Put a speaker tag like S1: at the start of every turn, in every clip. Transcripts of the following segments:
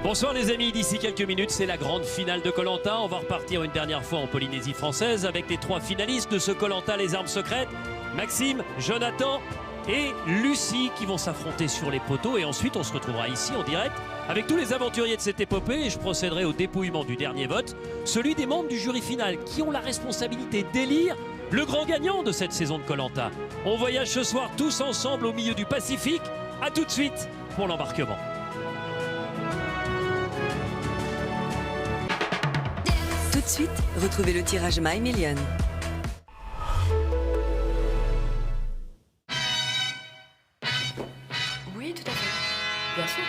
S1: Bonsoir les amis, d'ici quelques minutes c'est la grande finale de Koh-Lanta. On va repartir une dernière fois en Polynésie française avec les 3 finalistes de ce Koh-Lanta les armes secrètes. Maxime, Jonathan et Lucie qui vont s'affronter sur les poteaux. Et ensuite on se retrouvera ici en direct avec tous les aventuriers de cette épopée. Et je procéderai au dépouillement du dernier vote, celui des membres du jury final qui ont la responsabilité d'élire le grand gagnant de cette saison de Koh-Lanta. On voyage ce soir tous ensemble au milieu du Pacifique. A tout de suite pour l'embarquement.
S2: Tout de suite, retrouvez le tirage My Million.
S3: Oui, tout à fait. Bien sûr.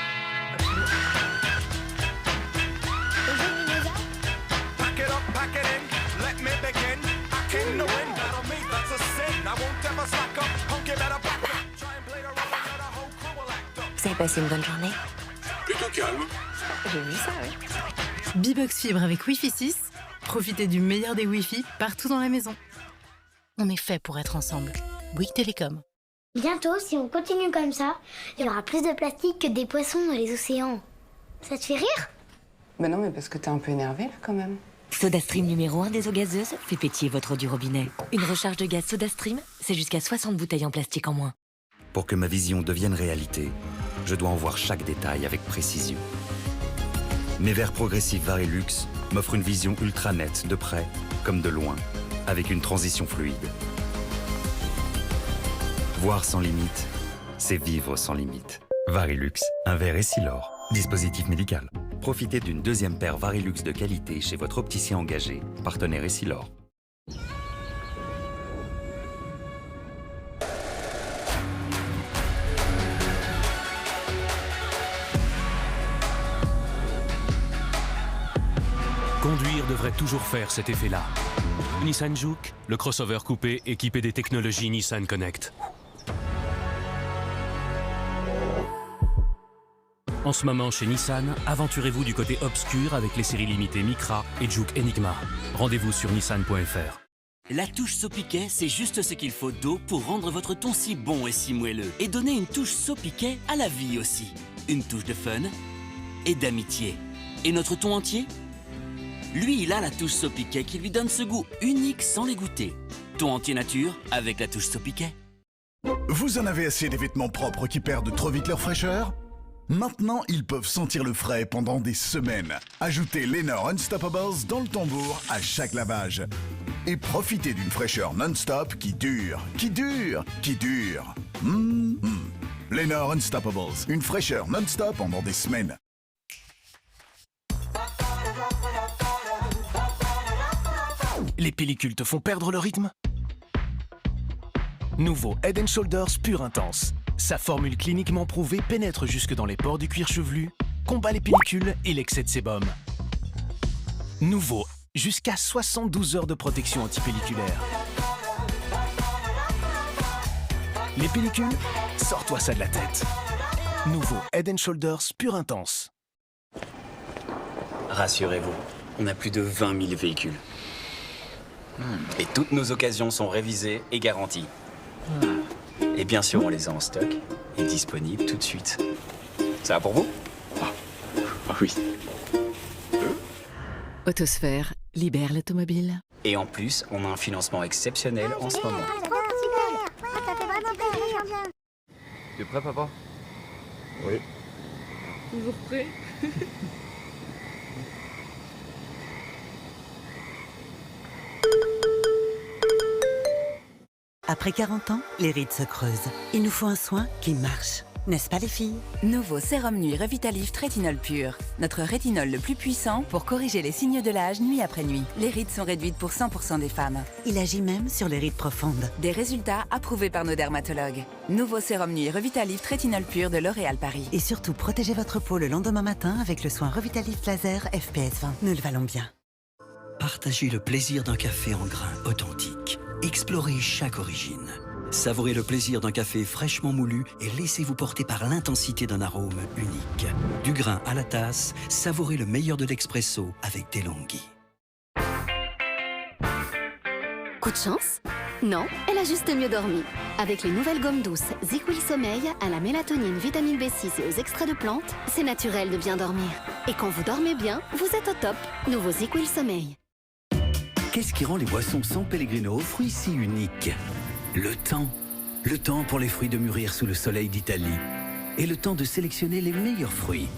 S4: Pack it up, pack it in, let me begin. I came to win, battle me, that's a sin. I won't ever slack up, honky better back up. Try and play the role, now the whole crew will act up.
S3: Vous avez passé une bonne journée?
S5: Plutôt calme.
S3: J'ai vu ça, oui.
S6: Bibox Fibre avec Wi-Fi 6. Profitez du meilleur des Wi-Fi partout dans la maison. On est fait pour être ensemble. Bouygues Télécom.
S7: Bientôt, si on continue comme ça, il y aura plus de plastique que des poissons dans les océans. Ça te fait rire?
S8: Bah non, mais parce que t'es un peu énervé là quand même.
S9: SodaStream numéro 1 des eaux gazeuses fait pétiller votre eau du robinet. Une recharge de gaz SodaStream, c'est jusqu'à 60 bouteilles en plastique en moins.
S10: Pour que ma vision devienne réalité, je dois en voir chaque détail avec précision. Mes verres progressifs Varilux m'offrent une vision ultra nette de près comme de loin, avec une transition fluide. Voir sans limite, c'est vivre sans limite. Varilux, un verre Essilor, dispositif médical. Profitez d'une deuxième paire Varilux de qualité chez votre opticien engagé, partenaire Essilor.
S11: Conduire devrait toujours faire cet effet-là. Nissan Juke, le crossover coupé équipé des technologies Nissan Connect. En ce moment, chez Nissan, aventurez-vous du côté obscur avec les séries limitées Micra et Juke Enigma. Rendez-vous sur nissan.fr.
S12: La touche Sopiquet, c'est juste ce qu'il faut d'eau pour rendre votre thon si bon et si moelleux. Et donner une touche Sopiquet à la vie aussi. Une touche de fun et d'amitié. Et notre thon entier ? Lui, il a la touche Sopiquet qui lui donne ce goût unique sans les goûter. Thon entier nature avec la touche Sopiquet.
S13: Vous en avez assez des vêtements propres qui perdent trop vite leur fraîcheur? Maintenant, ils peuvent sentir le frais pendant des semaines. Ajoutez Lenor Unstoppables dans le tambour à chaque lavage. Et profitez d'une fraîcheur non-stop qui dure, qui dure, qui dure. Lenor Unstoppables, une fraîcheur non-stop pendant des semaines.
S14: Les pellicules te font perdre le rythme? Nouveau Head & Shoulders Pure Intense. Sa formule cliniquement prouvée pénètre jusque dans les pores du cuir chevelu, combat les pellicules et l'excès de sébum. Nouveau, jusqu'à 72 heures de protection antipelliculaire. Les pellicules, sors-toi ça de la tête. Nouveau Head & Shoulders Pure Intense.
S15: Rassurez-vous, on a plus de 20 000 véhicules. Et toutes nos occasions sont révisées et garanties. Et bien sûr, on les a en stock et disponibles tout de suite. Ça va pour vous? Oui.
S2: Autosphère, libère l'automobile.
S15: Et en plus, on a un financement exceptionnel en ce moment.
S5: Tu es prêt, papa? Oui.
S3: Toujours prêt?
S16: Après 40 ans, les rides se creusent. Il nous faut un soin qui marche. N'est-ce pas les filles?
S2: Nouveau sérum nuit Revitalift Rétinol Pur. Notre rétinol le plus puissant pour corriger les signes de l'âge nuit après nuit. Les rides sont réduites pour 100% des femmes.
S16: Il agit même sur les rides profondes.
S2: Des résultats approuvés par nos dermatologues. Nouveau sérum nuit Revitalift Rétinol Pur de L'Oréal Paris.
S16: Et surtout, protégez votre peau le lendemain matin avec le soin Revitalift Laser FPS 20. Nous le valons bien.
S17: Partagez le plaisir d'un café en grains authentique. Explorez chaque origine. Savourez le plaisir d'un café fraîchement moulu et laissez-vous porter par l'intensité d'un arôme unique. Du grain à la tasse, savourez le meilleur de l'expresso avec DeLonghi.
S18: Coup de chance? Non, elle a juste mieux dormi. Avec les nouvelles gommes douces ZzzQuil Sommeil, à la mélatonine, vitamine B6 et aux extraits de plantes, c'est naturel de bien dormir. Et quand vous dormez bien, vous êtes au top. Nouveau ZzzQuil Sommeil.
S17: Qu'est-ce qui rend les boissons San Pellegrino aux fruits si uniques? Le temps. Le temps pour les fruits de mûrir sous le soleil d'Italie. Et le temps de sélectionner les meilleurs fruits.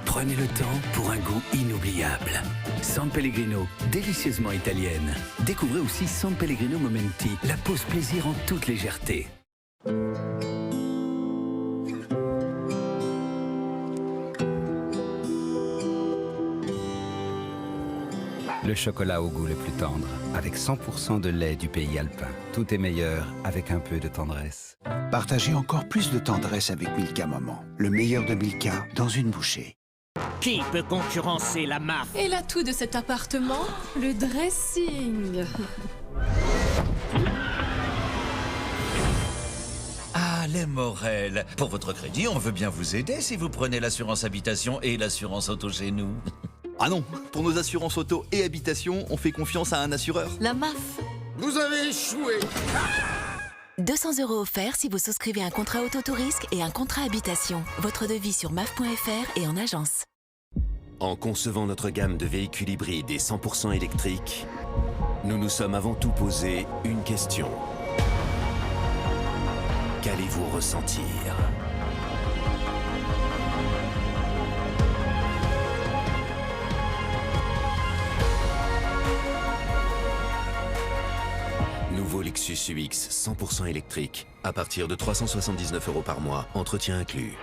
S17: Prenez le temps pour un goût inoubliable. San Pellegrino, délicieusement italienne. Découvrez aussi San Pellegrino Momenti, la pause plaisir en toute légèreté.
S19: Le chocolat au goût le plus tendre, avec 100% de lait du pays alpin. Tout est meilleur avec un peu de tendresse.
S20: Partagez encore plus de tendresse avec Milka Moment. Le meilleur de Milka dans une bouchée.
S21: Qui peut concurrencer la MAF?
S22: Et l'atout de cet appartement, le dressing.
S23: Ah, les Morel. Pour votre crédit, on veut bien vous aider si vous prenez l'assurance habitation et l'assurance auto chez nous.
S24: Ah non, pour nos assurances auto et habitation, on fait confiance à un assureur.
S9: La MAF.
S24: Vous avez échoué.
S25: 200 € offerts si vous souscrivez un contrat auto-tourisme et un contrat habitation. Votre devis sur maf.fr et en agence.
S26: En concevant notre gamme de véhicules hybrides et 100% électriques, nous nous sommes avant tout posé une question. Qu'allez-vous ressentir ? Nouveau Lexus UX 100% électrique, à partir de 379 € par mois, entretien inclus.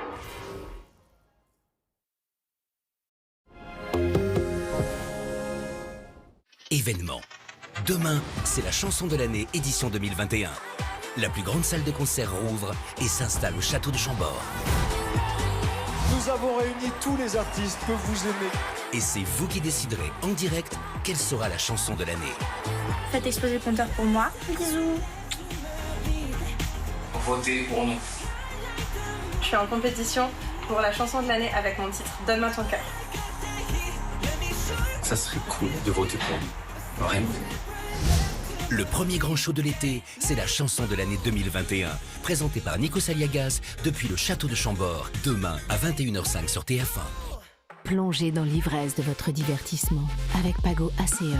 S27: Événement. Demain, c'est la chanson de l'année édition 2021. La plus grande salle de concert rouvre et s'installe au château de Chambord.
S28: Nous avons réuni tous les artistes que vous aimez.
S27: Et c'est vous qui déciderez en direct quelle sera la chanson de l'année.
S29: Faites exploser le compteur pour moi. Bisous.
S30: Votez pour nous.
S29: Je suis en compétition pour la chanson de l'année avec mon titre Donne-moi ton cœur.
S30: Ça serait cool de voter pour nous. Vraiment.
S27: Le premier grand show de l'été, c'est la chanson de l'année 2021, présentée par Nico Saliagas depuis le château de Chambord, demain à 21h05 sur TF1.
S31: Plongez dans l'ivresse de votre divertissement avec Pago ACE.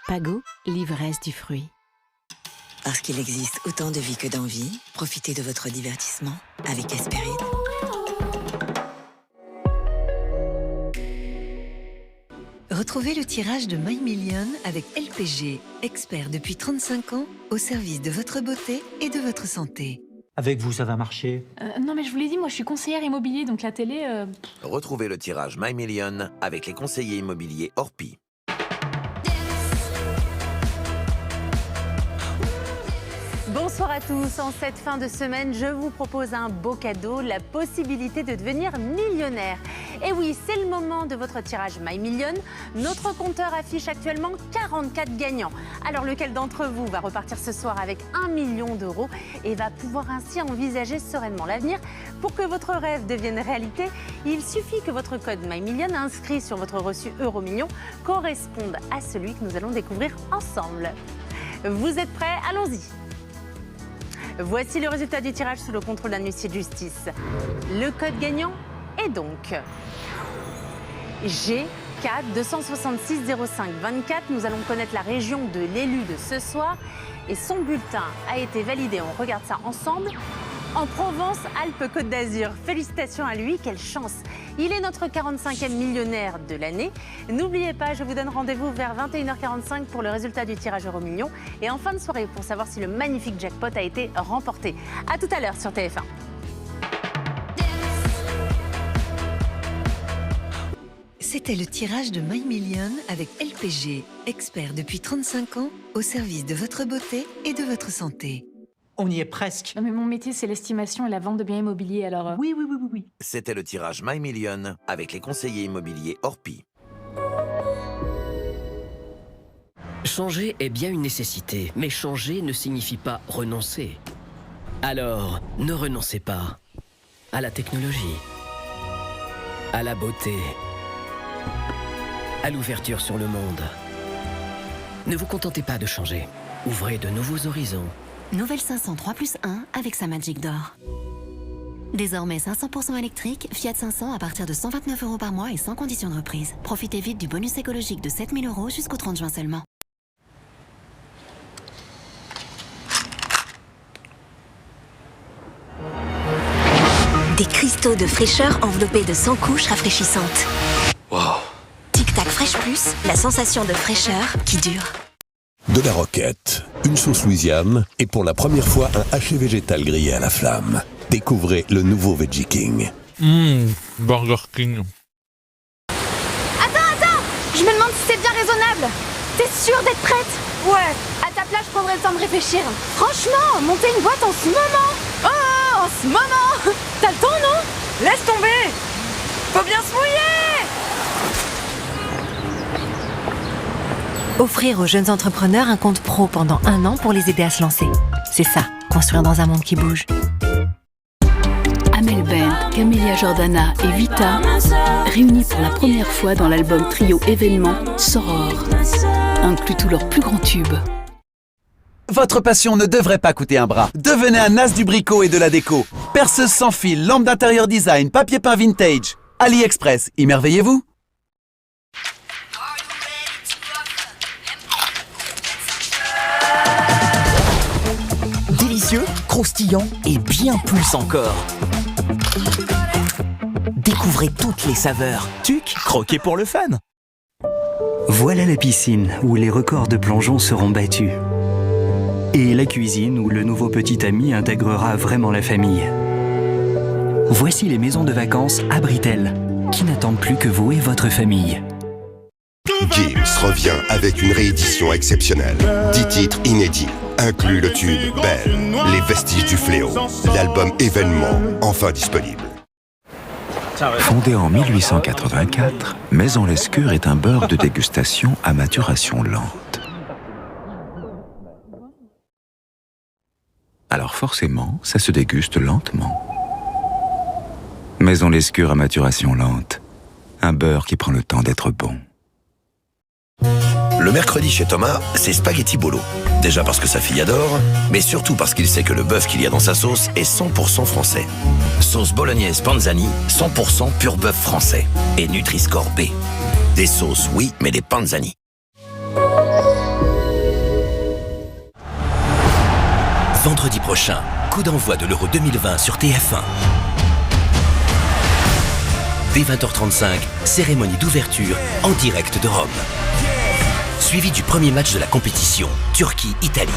S31: Pago, l'ivresse du fruit.
S32: Parce qu'il existe autant de vie que d'envie, profitez de votre divertissement avec Hespéride.
S33: Retrouvez le tirage de My Million avec LPG, expert depuis 35 ans au service de votre beauté et de votre santé.
S34: Avec vous, ça va marcher.
S22: Non mais je vous l'ai dit, moi je suis conseillère immobilier, donc la télé...
S26: Retrouvez le tirage My Million avec les conseillers immobiliers Orpi.
S35: Bonsoir à tous. En cette fin de semaine, je vous propose un beau cadeau, la possibilité de devenir millionnaire. Et oui, c'est le moment de votre tirage My Million. Notre compteur affiche actuellement 44 gagnants. Alors lequel d'entre vous va repartir ce soir avec 1 million d'euros et va pouvoir ainsi envisager sereinement l'avenir? Pour que votre rêve devienne réalité, il suffit que votre code My Million inscrit sur votre reçu Euromillion corresponde à celui que nous allons découvrir ensemble. Vous êtes prêts? Allons-y. Voici le résultat du tirage sous le contrôle d'un huissier de justice. Le code gagnant est donc G4 266 05 24. Nous allons connaître la région de l'élu de ce soir et son bulletin a été validé. On regarde ça ensemble. En Provence-Alpes-Côte d'Azur. Félicitations à lui, quelle chance! Il est notre 45e millionnaire de l'année. N'oubliez pas, je vous donne rendez-vous vers 21h45 pour le résultat du tirage Euromillion et en fin de soirée pour savoir si le magnifique jackpot a été remporté. A tout à l'heure sur TF1.
S33: C'était le tirage de My Million avec LPG, expert depuis 35 ans au service de votre beauté et de votre santé.
S34: On y est presque.
S22: Non mais mon métier c'est l'estimation et la vente de biens immobiliers, alors...
S34: Oui.
S26: C'était le tirage My Million avec les conseillers immobiliers Orpi.
S36: Changer est bien une nécessité, mais changer ne signifie pas renoncer. Alors, ne renoncez pas à la technologie, à la beauté, à l'ouverture sur le monde. Ne vous contentez pas de changer. Ouvrez de nouveaux horizons.
S31: Nouvelle 500 3+1 avec sa Magic d'or. Désormais 500% électrique, Fiat 500 à partir de 129 € par mois et sans condition de reprise. Profitez vite du bonus écologique de 7 000 € jusqu'au 30 juin seulement.
S1: Des cristaux de fraîcheur enveloppés de 100 couches rafraîchissantes.
S30: Wow.
S1: Tic Tac Fresh Plus, la sensation de fraîcheur qui dure.
S2: De la roquette, une sauce Louisiane et pour la première fois un haché végétal grillé à la flamme. Découvrez le nouveau Veggie King.
S3: Burger King.
S4: Attends, je me demande si c'est bien raisonnable. T'es sûre d'être prête? Ouais. À ta place, je prendrai le temps de réfléchir. Franchement, monter une boîte en ce moment. Oh, en ce moment. T'as le temps, non? Laisse tomber. Faut bien se mouiller.
S33: Offrir aux jeunes entrepreneurs un compte pro pendant 1 an pour les aider à se lancer. C'est ça, construire dans un monde qui bouge.
S31: Amel Bent, Camélia Jordana et Vita, réunis pour la première fois dans l'album trio événement Soror, inclut tous leurs plus grands tubes.
S5: Votre passion ne devrait pas coûter un bras. Devenez un as du bricot et de la déco. Perceuse sans fil, lampe d'intérieur design, papier peint vintage. AliExpress, émerveillez-vous.
S6: Délicieux, croustillant et bien plus encore. Découvrez toutes les saveurs. TUC, croquez pour le fun.
S17: Voilà la piscine où les records de plongeon seront battus. Et la cuisine où le nouveau petit ami intégrera vraiment la famille. Voici les maisons de vacances Abritel, qui n'attendent plus que vous et votre famille.
S7: Gims revient avec une réédition exceptionnelle. 10 titres inédits, inclut le tube Belle, Les Vestiges du Fléau, l'album Événement, enfin disponible.
S8: Fondé en 1884, Maison Lescure est un beurre de dégustation à maturation lente. Alors forcément, ça se déguste lentement. Maison Lescure à maturation lente, un beurre qui prend le temps d'être bon.
S27: Le mercredi chez Thomas, c'est spaghetti bolo. Déjà parce que sa fille adore, mais surtout parce qu'il sait que le bœuf qu'il y a dans sa sauce est 100% français. Sauce bolognaise Panzani, 100% pur bœuf français. Et Nutri-Score B. Des sauces, oui, mais des Panzani. Vendredi prochain, coup d'envoi de l'Euro 2020 sur TF1. Dès 20h35, cérémonie d'ouverture en direct de Rome. Suivi du premier match de la compétition, Turquie-Italie.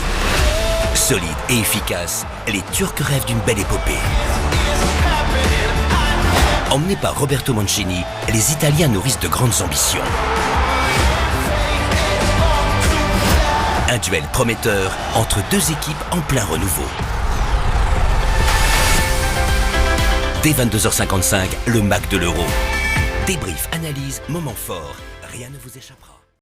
S27: Solide et efficace, les Turcs rêvent d'une belle épopée. Emmenés par Roberto Mancini, les Italiens nourrissent de grandes ambitions. Un duel prometteur entre deux équipes en plein renouveau. Dès 22h55, le MAC de l'Euro. Débrief, analyse, moment fort, rien ne vous échappera.